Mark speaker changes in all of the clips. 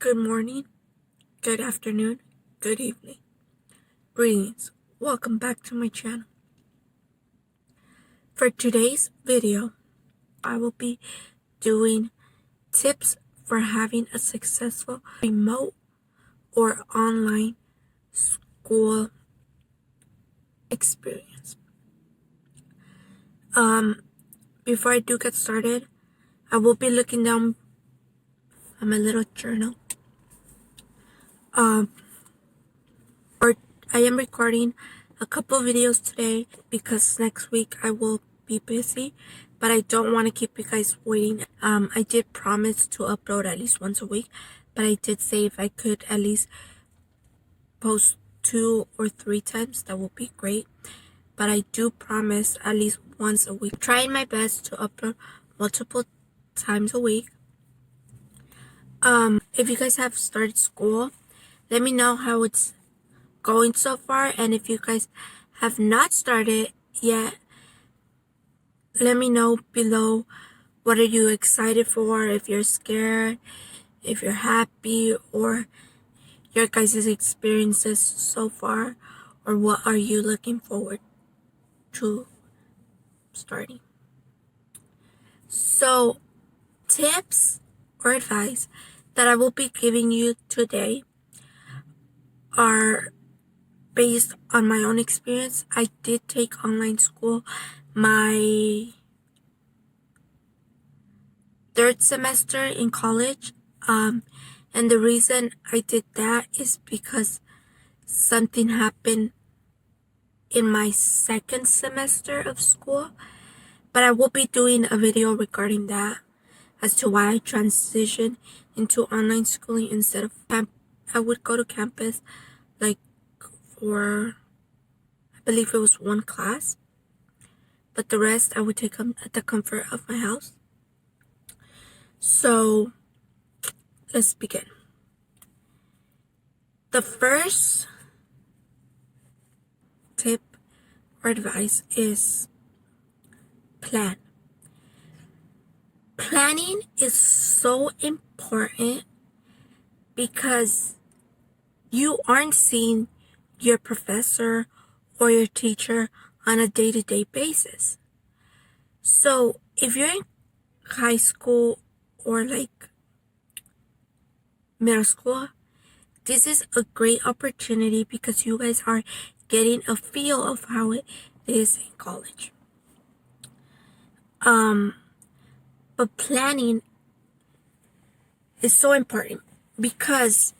Speaker 1: Good morning, good afternoon, good evening. Greetings. Welcome back to my channel. For today's video, I will be doing tips for having a successful remote or online school experience. Before I do get started, I will be looking down at my little journal. Or I am recording a couple videos today because next week I will be busy, but I don't want to keep you guys waiting. I did promise to upload at least once a week, but I did say if I could at least post 2 or 3 times, that would be great. But I do promise at least once a week. Trying my best to upload multiple times a week. If you guys have started school, let me know how it's going so far, and if you guys have not started yet, let me know below what are you excited for, if you're scared, if you're happy, or your guys' experiences so far, or what are you looking forward to starting. So tips or advice that I will be giving you today are based on my own experience. I did take online school my 3rd semester in college, and the reason I did that is because something happened in my 2nd semester of school, but I will be doing a video regarding that as to why I transitioned into online schooling instead of I would go to campus like for, I believe it was 1 class, but the rest I would take them at the comfort of my house. So let's begin. The first tip or advice is plan. Planning is so important because you aren't seeing your professor or your teacher on a day-to-day basis. So if you're in high school or like middle school, this is a great opportunity because you guys are getting a feel of how it is in college. But planning is so important because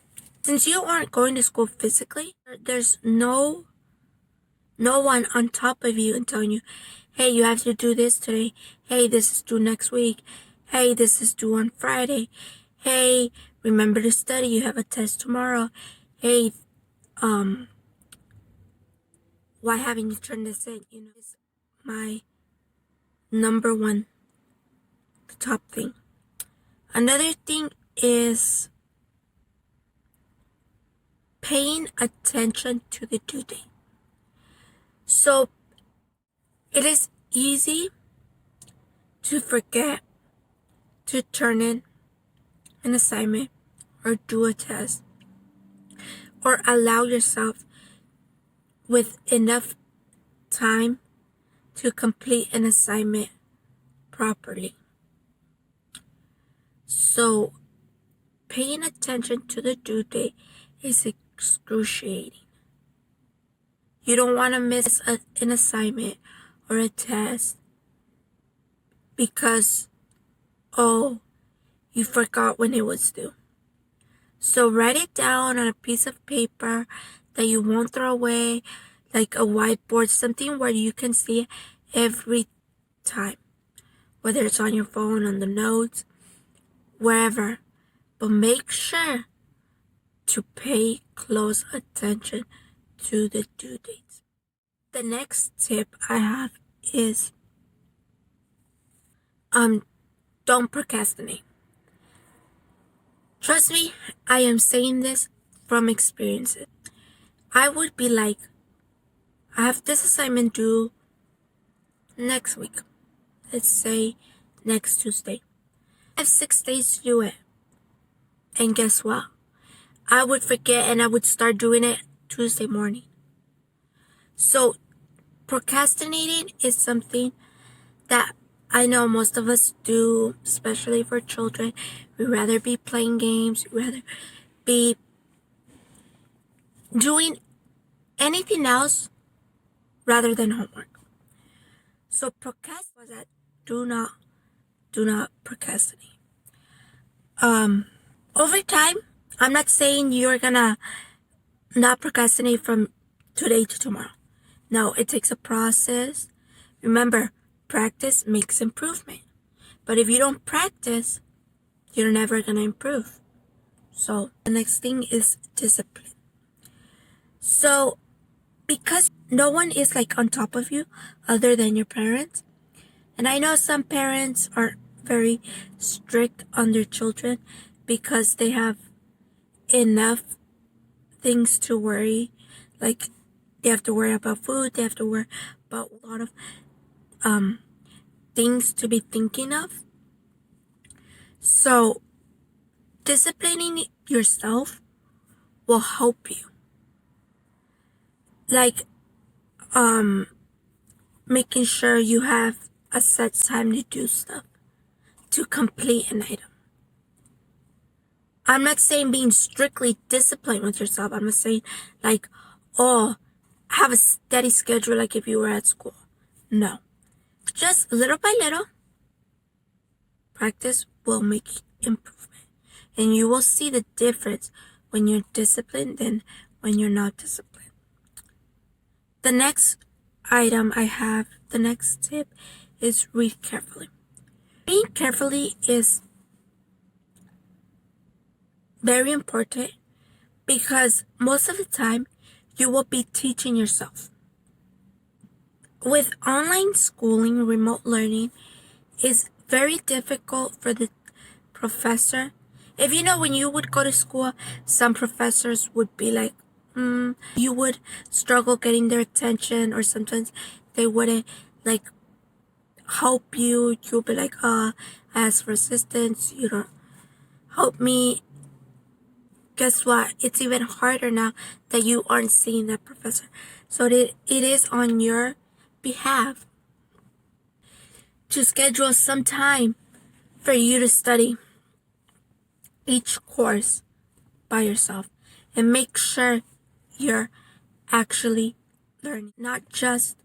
Speaker 1: since you aren't going to school physically, there's no one on top of you and telling you, hey, you have to do this today. Hey, this is due next week. Hey, this is due on Friday. Hey, remember to study. You have a test tomorrow. Hey, why haven't you turned this in? You know, it's my number one, the top thing. Another thing is paying attention to the due date. So it is easy to forget to turn in an assignment or do a test or allow yourself with enough time to complete an assignment properly. So paying attention to the due date is excruciating. You don't want to miss an assignment or a test because, oh, you forgot when it was due. So write it down on a piece of paper that you won't throw away, like a whiteboard, something where you can see it every time, whether it's on your phone, on the notes, wherever. But make sure to pay close attention to the due dates. The next tip I have is don't procrastinate. Trust me, I am saying this from experience. I would be like, I have this assignment due next week. Let's say next Tuesday. I have 6 days to do it. And guess what? I would forget and I would start doing it Tuesday morning. So procrastinating is something that I know most of us do, especially for children. We'd rather be playing games, we'd rather be doing anything else rather than homework. So procrastinate was that do not procrastinate. Over time, I'm not saying you're gonna not procrastinate from today to tomorrow. No, it takes a process. Remember, practice makes improvement. But if you don't practice, you're never gonna improve. So the next thing is discipline. So because no one is like on top of you other than your parents, and I know some parents are very strict on their children because they have enough things to worry. Like they have to worry about food, they have to worry about a lot of things to be thinking of. So disciplining yourself will help you. Like making sure you have a set time to do stuff, to complete an item. I'm not saying being strictly disciplined with yourself. I'm not saying like, oh, have a steady schedule like if you were at school. No. Just little by little, practice will make improvement. And you will see the difference when you're disciplined than when you're not disciplined. The next item I have, the next tip is read carefully. Reading carefully is very important because most of the time you will be teaching yourself. With online schooling, remote learning is very difficult for the professor. If you know when you would go to school, some professors would be like, you would struggle getting their attention, or sometimes they wouldn't like help you. You'll be like, I ask for assistance, you don't help me. Guess what? It's even harder now that you aren't seeing that professor. So it is on your behalf to schedule some time for you to study each course by yourself and make sure you're actually learning, not just,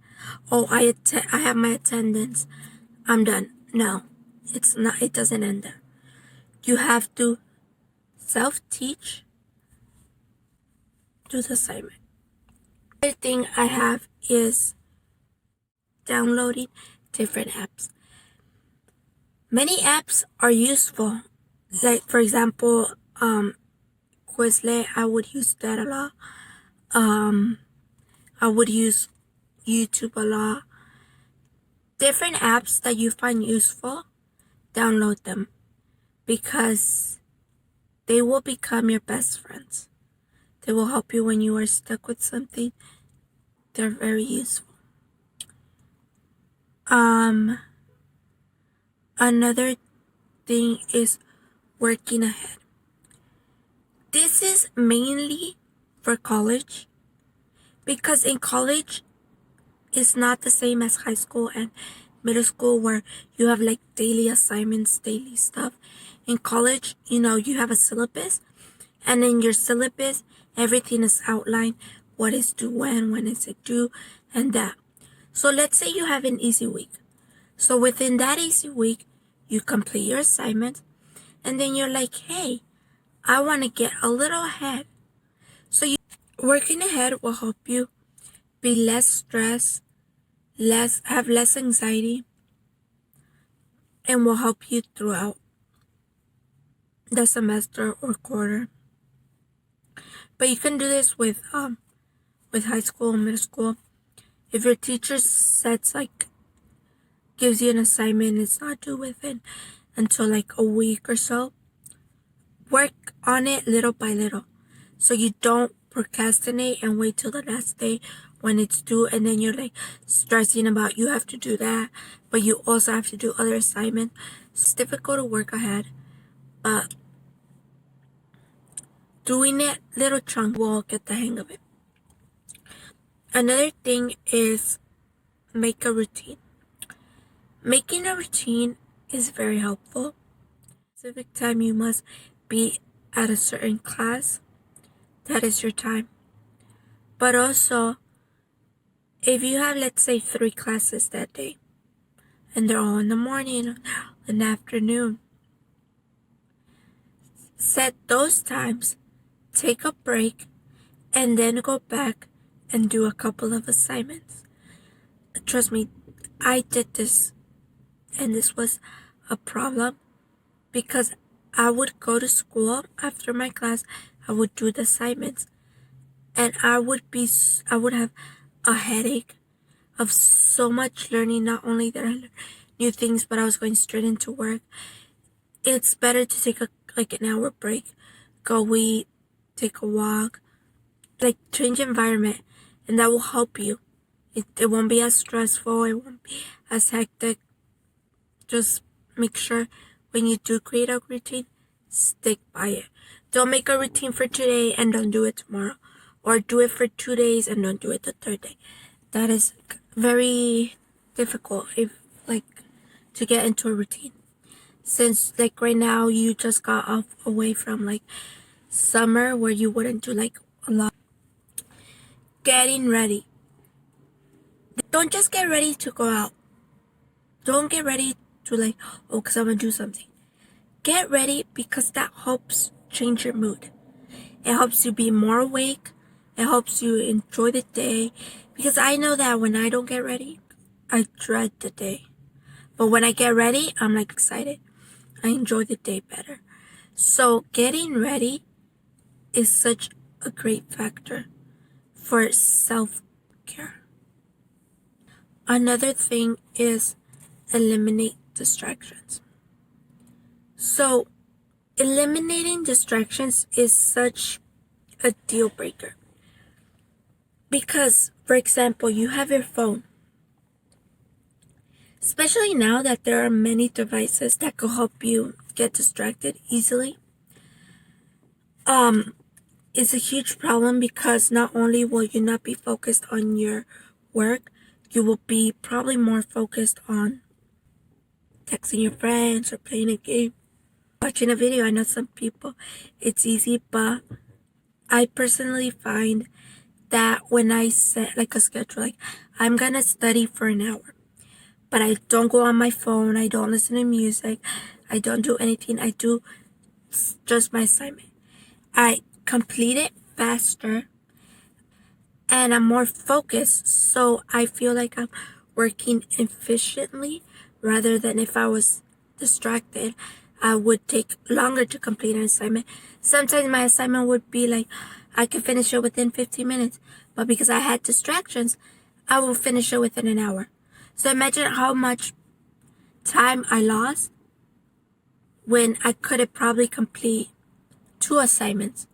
Speaker 1: oh, I have my attendance, I'm done. No, it's not. It doesn't end there. You have to self-teach, do the assignment. The other thing I have is downloading different apps. Many apps are useful. Like for example, Quizlet, I would use that a lot. I would use YouTube a lot. Different apps that you find useful, download them because they will become your best friends. They will help you when you are stuck with something. They're very useful. Another thing is working ahead. This is mainly for college because in college it's not the same as high school and middle school where you have like daily assignments, daily stuff. In college, you have a syllabus, and in your syllabus everything is outlined, what is due when is it due, and that. So let's say you have an easy week. So within that easy week, you complete your assignment, and then you're like, hey, I want to get a little ahead. So working ahead will help you be less stressed, have less anxiety, and will help you throughout the semester or quarter. But you can do this with high school and middle school. If your teacher gives you an assignment, it's not due within until like a week or so, work on it little by little so you don't procrastinate and wait till the last day when it's due, and then you're like stressing about you have to do that, but you also have to do other assignments. It's difficult to work ahead, but doing it little chunks will get the hang of it. Another thing is make a routine. Making a routine is very helpful. Specific time you must be at a certain class, that is your time. But also, if you have, let's say, 3 classes that day, and they're all in the morning or in the afternoon, set those times, take a break, and then go back and do a couple of assignments. Trust me, I did this, and this was a problem because I would go to school after my class, I would do the assignments, and I would have a headache of so much learning. Not only that I learned new things, but I was going straight into work. It's better to take an hour break, go eat, take a walk, change environment, and that will help you. It won't be as stressful, it won't be as hectic. Just make sure when you do create a routine, stick by it. Don't make a routine for today and don't do it tomorrow, or do it for 2 days and don't do it the third day. That is very difficult to get into a routine. Since right now you just got away from summer where you wouldn't do a lot. Getting ready. Don't just get ready to go out. Don't get ready to because I'm gonna do something. Get ready because that helps change your mood. It helps you be more awake. It helps you enjoy the day. Because I know that when I don't get ready, I dread the day. But when I get ready, I'm excited. I enjoy the day better. So getting ready is such a great factor for self-care. Another thing is eliminate distractions. So eliminating distractions is such a deal breaker. Because, for example, you have your phone. Especially now that there are many devices that could help you get distracted easily. It's a huge problem because not only will you not be focused on your work, you will be probably more focused on texting your friends or playing a game, watching a video. I know some people, it's easy, but I personally find that when I set a schedule, I'm gonna study for an hour, but I don't go on my phone, I don't listen to music, I don't do anything, I do just my assignment. I complete it faster and I'm more focused, so I feel like I'm working efficiently rather than if I was distracted. I would take longer to complete an assignment. Sometimes my assignment would be I could finish it within 15 minutes, but because I had distractions, I will finish it within an hour. So imagine how much time I lost when I could have probably complete 2 assignments,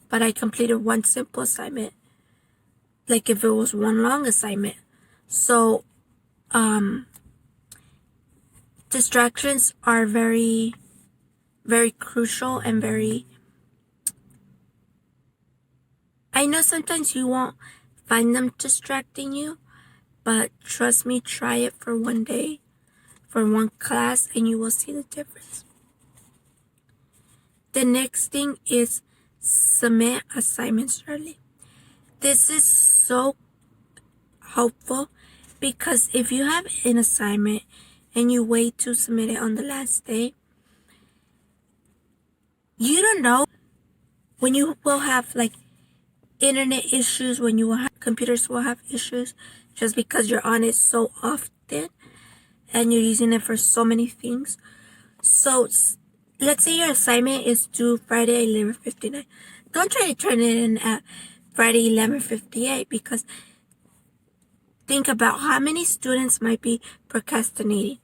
Speaker 1: but I completed 1 simple assignment, if it was 1 long assignment. So, distractions are very, very crucial and I know sometimes you won't find them distracting you, but trust me, try it for 1 day, for 1 class, and you will see the difference. The next thing is submit assignments early. This is so helpful because if you have an assignment and you wait to submit it on the last day, you don't know when you will have internet issues, when you will have computers will have issues just because you're on it so often and you're using it for so many things. So let's say your assignment is due Friday 11:59. Don't try to turn it in at Friday 11:58 because think about how many students might be procrastinating.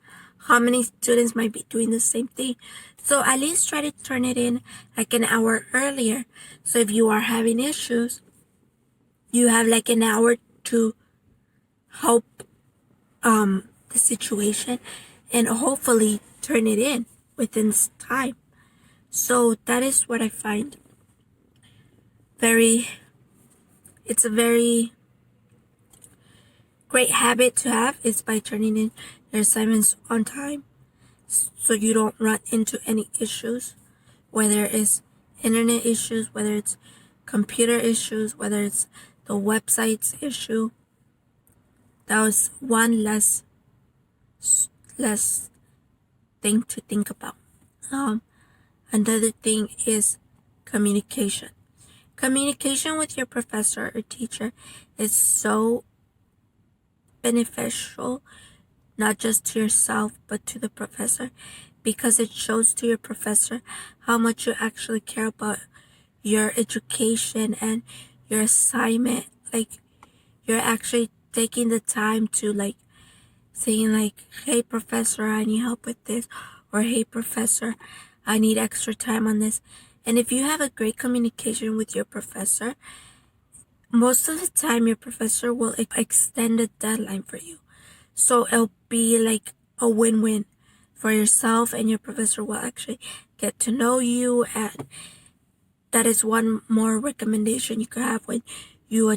Speaker 1: How many students might be doing the same thing. So at least try to turn it in an hour earlier. So if you are having issues, you have an hour to help the situation and hopefully turn it in within time. So that is what I find. it's a very great habit to have is by turning in your assignments on time so you don't run into any issues, whether it's internet issues, whether it's computer issues, whether it's the website's issue. That was one less thing to think about. Another thing is communication. Communication with your professor or teacher is so beneficial, not just to yourself, but to the professor, because it shows to your professor how much you actually care about your education and your assignment. Like, you're actually taking the time to saying hey professor, I need help with this, or hey professor, I need extra time on this. And if you have a great communication with your professor, most of the time your professor will extend the deadline for you. So it'll be like a win-win for yourself, and your professor will actually get to know you. And that is one more recommendation you could have when you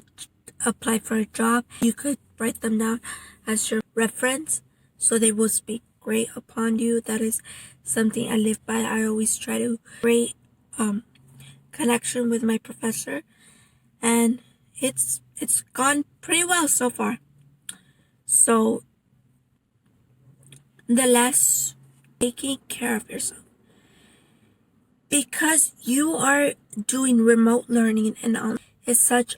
Speaker 1: apply for a job. You could write them down as your reference, so they will speak great upon you. That is something I live by. I always try to create connection with my professor, and it's gone pretty well so far. So the last, taking care of yourself, because you are doing remote learning and online, is such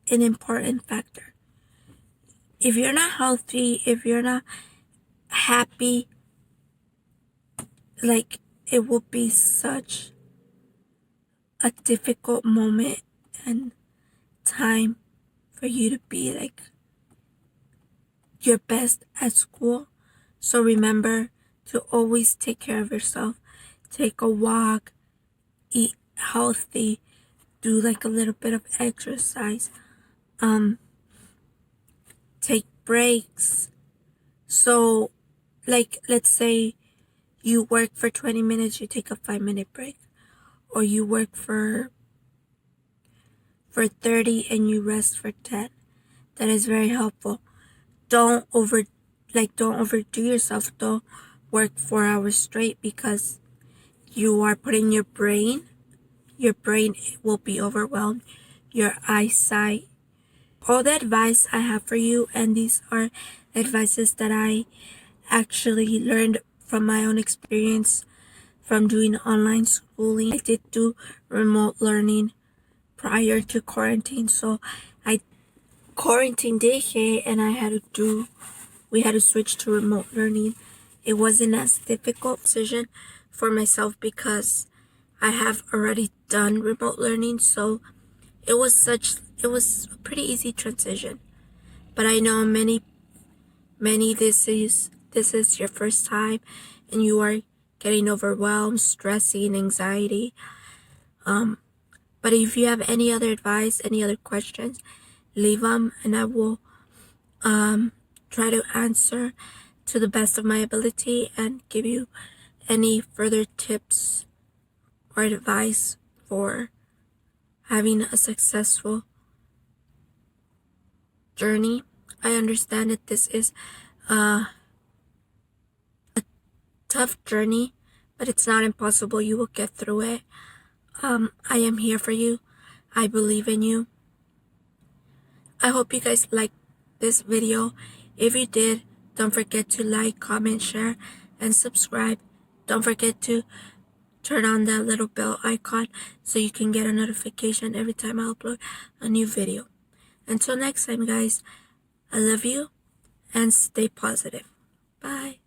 Speaker 1: an important factor. If you're not healthy, if you're not happy, it will be such a difficult moment and time for you to be your best at school. So remember to always take care of yourself. Take a walk, eat healthy, do a little bit of exercise, take breaks. So let's say you work for 20 minutes, you take a 5-minute break, or you work for 30 and you rest for 10. That is very helpful. Don't overdo yourself. Don't work 4 hours straight, because you are putting your brain will be overwhelmed, your eyesight. All the advice I have for you, and these are advices that I actually learned from my own experience from doing online schooling. I did do remote learning prior to quarantine, so quarantine did hit and we had to switch to remote learning. It wasn't as difficult decision for myself because I have already done remote learning, so it was a pretty easy transition. But I know many this is your first time and you are getting overwhelmed, stressing, anxiety. But if you have any other advice, any other questions, leave them and I will try to answer to the best of my ability and give you any further tips or advice for having a successful journey. I understand that this is a tough journey, but it's not impossible. You will get through it. I am here for you. I believe in you. I hope you guys liked this video. If you did, don't forget to like, comment, share, and subscribe. Don't forget to turn on that little bell icon so you can get a notification every time I upload a new video. Until next time, guys, I love you and stay positive. Bye.